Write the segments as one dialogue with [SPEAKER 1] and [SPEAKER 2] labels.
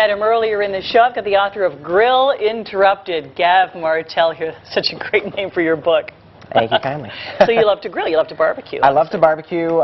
[SPEAKER 1] met him earlier in the show. I've got the author of Grill Interrupted, Gav Martel here. Such a great name for your book.
[SPEAKER 2] Thank you kindly.
[SPEAKER 1] So you love to grill, you love to barbecue.
[SPEAKER 2] I love to barbecue.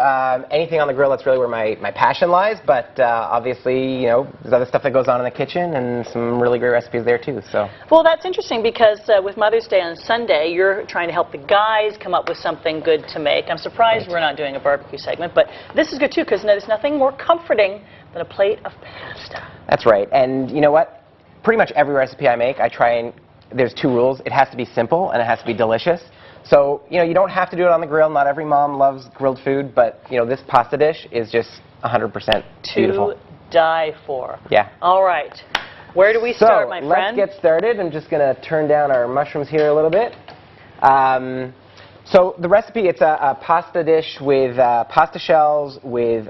[SPEAKER 2] Anything on the grill, that's really where my passion lies, but obviously, you know, there's other stuff that goes on in the kitchen and some really great recipes there too. So.
[SPEAKER 1] Well, that's interesting because with Mother's Day on Sunday, you're trying to help the guys come up with something good to make. I'm surprised we're not doing a barbecue segment, but this is good too because there's nothing more comforting than a plate of pasta.
[SPEAKER 2] That's right, and you know what? Pretty much every recipe I make, I try and, there's two rules. It has to be simple and it has to be delicious. So, you know, you don't have to do it on the grill. Not every mom loves grilled food, but, you know, this pasta dish is just 100% beautiful.
[SPEAKER 1] To die for.
[SPEAKER 2] Yeah.
[SPEAKER 1] All right. Where do we start, my friend?
[SPEAKER 2] Let's get started. I'm just going to turn down our mushrooms here a little bit. So the recipe, it's a pasta dish with pasta shells, with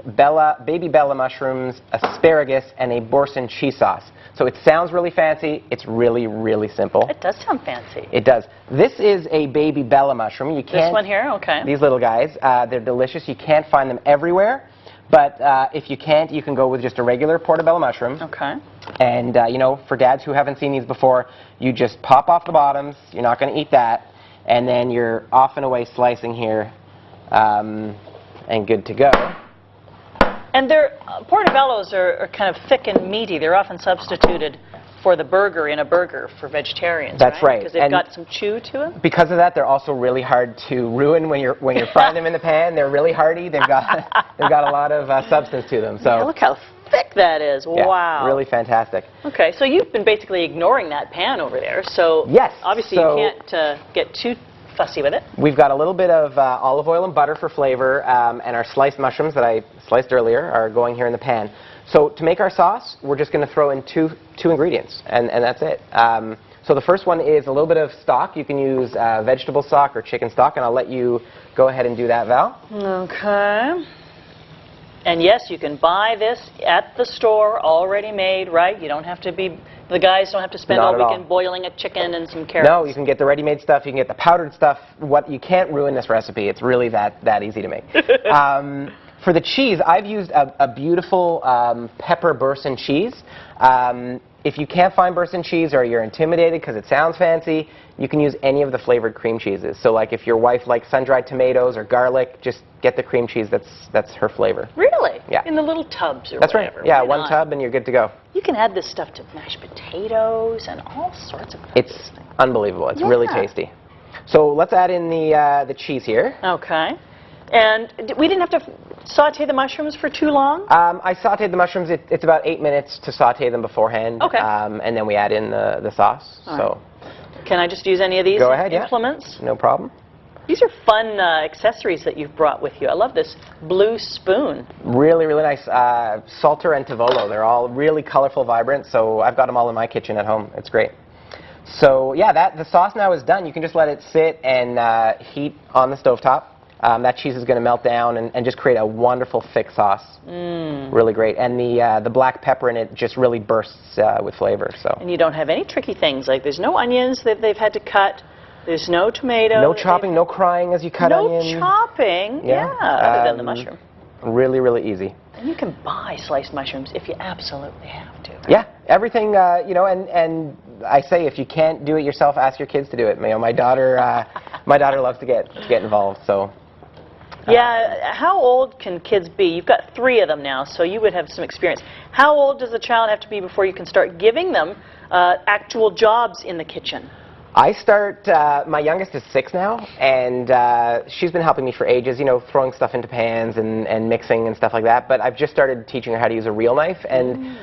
[SPEAKER 2] baby Bella mushrooms, asparagus, and a Boursin cheese sauce. So it sounds really fancy. It's really, really simple.
[SPEAKER 1] It does sound fancy.
[SPEAKER 2] It does. This is a baby Bella mushroom. You can't.
[SPEAKER 1] This one here? Okay.
[SPEAKER 2] These little guys. They're delicious. You can't find them everywhere. But if you can't, you can go with just a regular portobello mushroom.
[SPEAKER 1] Okay.
[SPEAKER 2] And, you know, for dads who haven't seen these before, you just pop off the bottoms. You're not going to eat that. And then you're off and away slicing here and good to go.
[SPEAKER 1] And their portobellos are kind of thick and meaty. They're often substituted for the burger in a burger for vegetarians.
[SPEAKER 2] That's right.
[SPEAKER 1] Because they've got some chew to them.
[SPEAKER 2] Because of that, they're also really hard to ruin when you're frying them in the pan. They're really hearty. They've got a lot of substance to them. So
[SPEAKER 1] yeah, look how thick that is.
[SPEAKER 2] Yeah,
[SPEAKER 1] wow.
[SPEAKER 2] Really fantastic.
[SPEAKER 1] Okay, so you've been basically ignoring that pan over there. So
[SPEAKER 2] yes.
[SPEAKER 1] Obviously you can't get too fussy with it.
[SPEAKER 2] We've got a little bit of olive oil and butter for flavor, and our sliced mushrooms that I sliced earlier are going here in the pan. So to make our sauce, we're just going to throw in two ingredients, and that's it. So the first one is a little bit of stock. You can use vegetable stock or chicken stock, and I'll let you go ahead and do that, Val.
[SPEAKER 1] Okay. And yes, you can buy this at the store already made, right? You don't have to be, the guys don't have to spend all weekend boiling a chicken and some carrots.
[SPEAKER 2] No, you can get the ready-made stuff, you can get the powdered stuff. You can't ruin this recipe. It's really that easy to make. For the cheese, I've used a beautiful pepper Boursin cheese. If you can't find Boursin cheese or you're intimidated because it sounds fancy, you can use any of the flavored cream cheeses. So like if your wife likes sun-dried tomatoes or garlic, just get the cream cheese that's her flavor.
[SPEAKER 1] Really?
[SPEAKER 2] Yeah.
[SPEAKER 1] In the little tubs or
[SPEAKER 2] That's
[SPEAKER 1] whatever.
[SPEAKER 2] right. Yeah, one tub and you're good to go.
[SPEAKER 1] You can add this stuff to mashed potatoes and all sorts of things.
[SPEAKER 2] It's unbelievable. It's really tasty. So let's add in the cheese here.
[SPEAKER 1] Okay. And we didn't have to saute the mushrooms for too long?
[SPEAKER 2] I sauteed the mushrooms. It's about 8 minutes to saute them beforehand.
[SPEAKER 1] Okay.
[SPEAKER 2] And then we add in the sauce.
[SPEAKER 1] All right. Can I just use any of these implements?
[SPEAKER 2] Yeah. No problem.
[SPEAKER 1] These are fun accessories that you've brought with you. I love this blue spoon.
[SPEAKER 2] Really, really nice. Salter and Tivolo. They're all really colorful, vibrant. So I've got them all in my kitchen at home. It's great. So yeah, the sauce now is done. You can just let it sit and heat on the stovetop. That cheese is going to melt down and just create a wonderful thick sauce. Really great. And the black pepper in it just really bursts with flavor. So. And
[SPEAKER 1] you don't have any tricky things, like there's no onions that they've had to cut. There's no tomato.
[SPEAKER 2] No chopping, no crying as you cut onion.
[SPEAKER 1] No chopping, other than the mushroom.
[SPEAKER 2] Really, really easy.
[SPEAKER 1] And you can buy sliced mushrooms if you absolutely have to. Right?
[SPEAKER 2] Yeah, everything, you know, and I say if you can't do it yourself, ask your kids to do it. You know, my daughter loves to get involved, so.
[SPEAKER 1] Yeah, how old can kids be? You've got 3 of them now, so you would have some experience. How old does a child have to be before you can start giving them actual jobs in the kitchen?
[SPEAKER 2] I start, my youngest is 6 now, and she's been helping me for ages, you know, throwing stuff into pans and mixing and stuff like that, but I've just started teaching her how to use a real knife, and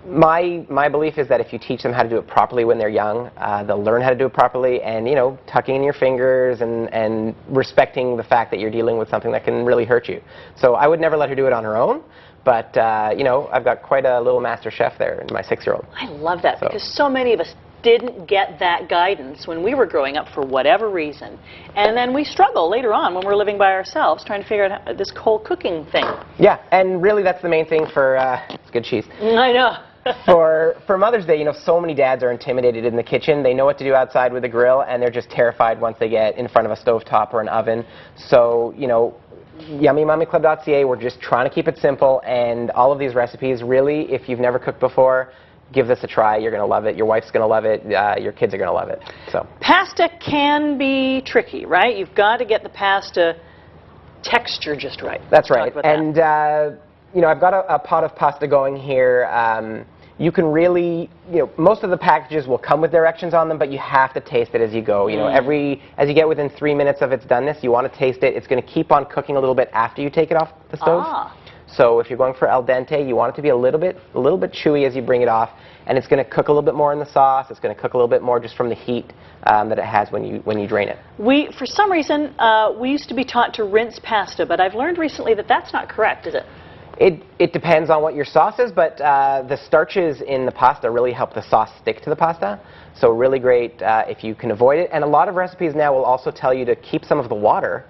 [SPEAKER 2] my belief is that if you teach them how to do it properly when they're young, they'll learn how to do it properly, and, you know, tucking in your fingers and respecting the fact that you're dealing with something that can really hurt you. So I would never let her do it on her own. But, you know, I've got quite a little master chef there in my 6-year-old.
[SPEAKER 1] I love that because so many of us didn't get that guidance when we were growing up for whatever reason. And then we struggle later on when we're living by ourselves trying to figure out this whole cooking thing.
[SPEAKER 2] Yeah, and really that's the main thing for, it's good cheese.
[SPEAKER 1] I know.
[SPEAKER 2] for Mother's Day, you know, so many dads are intimidated in the kitchen. They know what to do outside with a grill, and they're just terrified once they get in front of a stovetop or an oven. So, you know, YummyMummyClub.ca. We're just trying to keep it simple, and all of these recipes, really, if you've never cooked before, give this a try. You're going to love it. Your wife's going to love it. Your kids are going to love it. So
[SPEAKER 1] Pasta can be tricky, right? You've got to get the pasta texture just right.
[SPEAKER 2] that's
[SPEAKER 1] Talk
[SPEAKER 2] right.
[SPEAKER 1] about that.
[SPEAKER 2] And I've got a pot of pasta going here. You can really, most of the packages will come with directions on them, but you have to taste it as you go. As you get within 3 minutes of its doneness, you want to taste it. It's going to keep on cooking a little bit after you take it off the stove. So if you're going for al dente, you want it to be a little bit chewy as you bring it off, and it's going to cook a little bit more in the sauce. It's going to cook a little bit more just from the heat that it has when you drain it.
[SPEAKER 1] For some reason, we used to be taught to rinse pasta, but I've learned recently that that's not correct, is it?
[SPEAKER 2] It depends on what your sauce is, but the starches in the pasta really help the sauce stick to the pasta. So really great if you can avoid it. And a lot of recipes now will also tell you to keep some of the water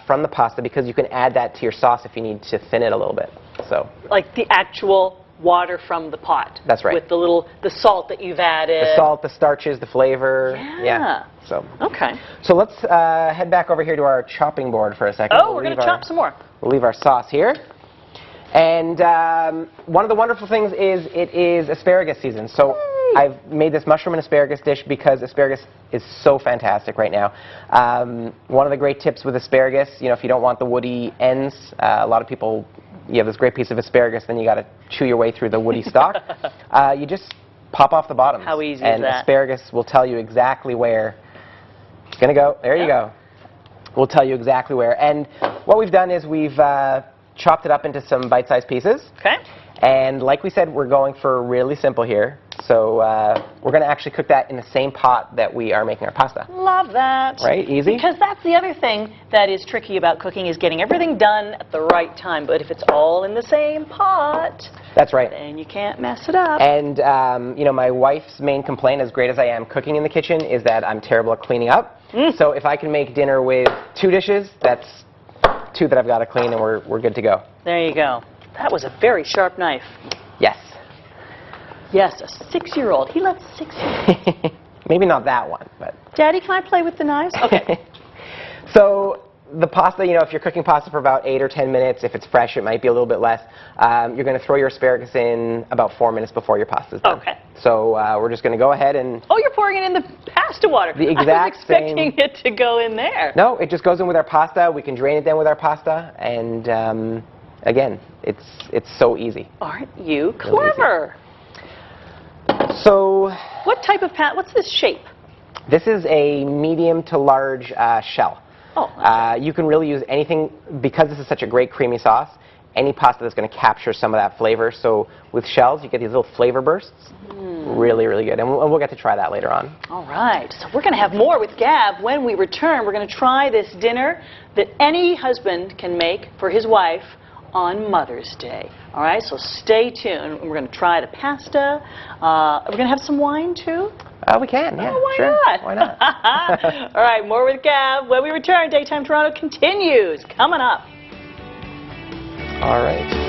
[SPEAKER 2] from the pasta, because you can add that to your sauce if you need to thin it a little bit. So
[SPEAKER 1] like the actual water from the pot.
[SPEAKER 2] That's right.
[SPEAKER 1] With the salt that you've added.
[SPEAKER 2] The salt, the starches, the flavor.
[SPEAKER 1] Yeah.
[SPEAKER 2] So
[SPEAKER 1] Okay.
[SPEAKER 2] So let's head back over here to our chopping board for a second.
[SPEAKER 1] Oh, we're going to chop some more.
[SPEAKER 2] We'll leave our sauce here. And one of the wonderful things is it is asparagus season. So I've made this mushroom and asparagus dish because asparagus is so fantastic right now. One of the great tips with asparagus, if you don't want the woody ends, a lot of people, you have this great piece of asparagus, then you got to chew your way through the woody stalk. You just pop off the bottom.
[SPEAKER 1] How easy is
[SPEAKER 2] and
[SPEAKER 1] that?
[SPEAKER 2] Asparagus will tell you exactly where it's going to go. There you go. We'll tell you exactly where. And what we've done is we've chopped it up into some bite-sized pieces.
[SPEAKER 1] Okay.
[SPEAKER 2] And like we said, we're going for really simple here. So we're going to actually cook that in the same pot that we are making our pasta.
[SPEAKER 1] Love that.
[SPEAKER 2] Right? Easy?
[SPEAKER 1] Because that's the other thing that is tricky about cooking, is getting everything done at the right time. But if it's all in the same pot,
[SPEAKER 2] That's right.
[SPEAKER 1] then you can't mess it up.
[SPEAKER 2] And, my wife's main complaint, as great as I am cooking in the kitchen, is that I'm terrible at cleaning up. So if I can make dinner with 2 dishes, that's 2 that I've got to clean, and we're good to go.
[SPEAKER 1] There you go. That was a very sharp knife.
[SPEAKER 2] Yes.
[SPEAKER 1] Yes, a 6-year-old. He lets 6-year-olds.
[SPEAKER 2] Maybe not that one, but...
[SPEAKER 1] Daddy, can I play with the knives? Okay.
[SPEAKER 2] So the pasta, if you're cooking pasta for about 8 or 10 minutes, if it's fresh, it might be a little bit less. You're going to throw your asparagus in about 4 minutes before your pasta's done.
[SPEAKER 1] Okay.
[SPEAKER 2] So we're just going to go ahead and...
[SPEAKER 1] Oh, you're pouring it in the pasta water.
[SPEAKER 2] The exact
[SPEAKER 1] I was expecting
[SPEAKER 2] same...
[SPEAKER 1] it to go in there.
[SPEAKER 2] No, it just goes in with our pasta. We can drain it then with our pasta. And again, it's so easy.
[SPEAKER 1] Aren't you clever?
[SPEAKER 2] So
[SPEAKER 1] What type of what's this shape?
[SPEAKER 2] this is a medium to large shell.
[SPEAKER 1] Oh.
[SPEAKER 2] You can really use anything, because this is such a great creamy sauce, any pasta that's going to capture some of that flavor. So with shells, you get these little flavor bursts. Really, really good. And we'll get to try that later on.
[SPEAKER 1] All right. So we're going to have more with Gab when we return. We're going to try this dinner that any husband can make for his wife on Mother's Day. All right, so stay tuned. We're going to try the pasta. We're going to have some wine, too.
[SPEAKER 2] We can, yeah.
[SPEAKER 1] Oh, why
[SPEAKER 2] sure.
[SPEAKER 1] not?
[SPEAKER 2] Why not?
[SPEAKER 1] All right, more with Gab when we return. Daytime Toronto continues. Coming up.
[SPEAKER 2] All right.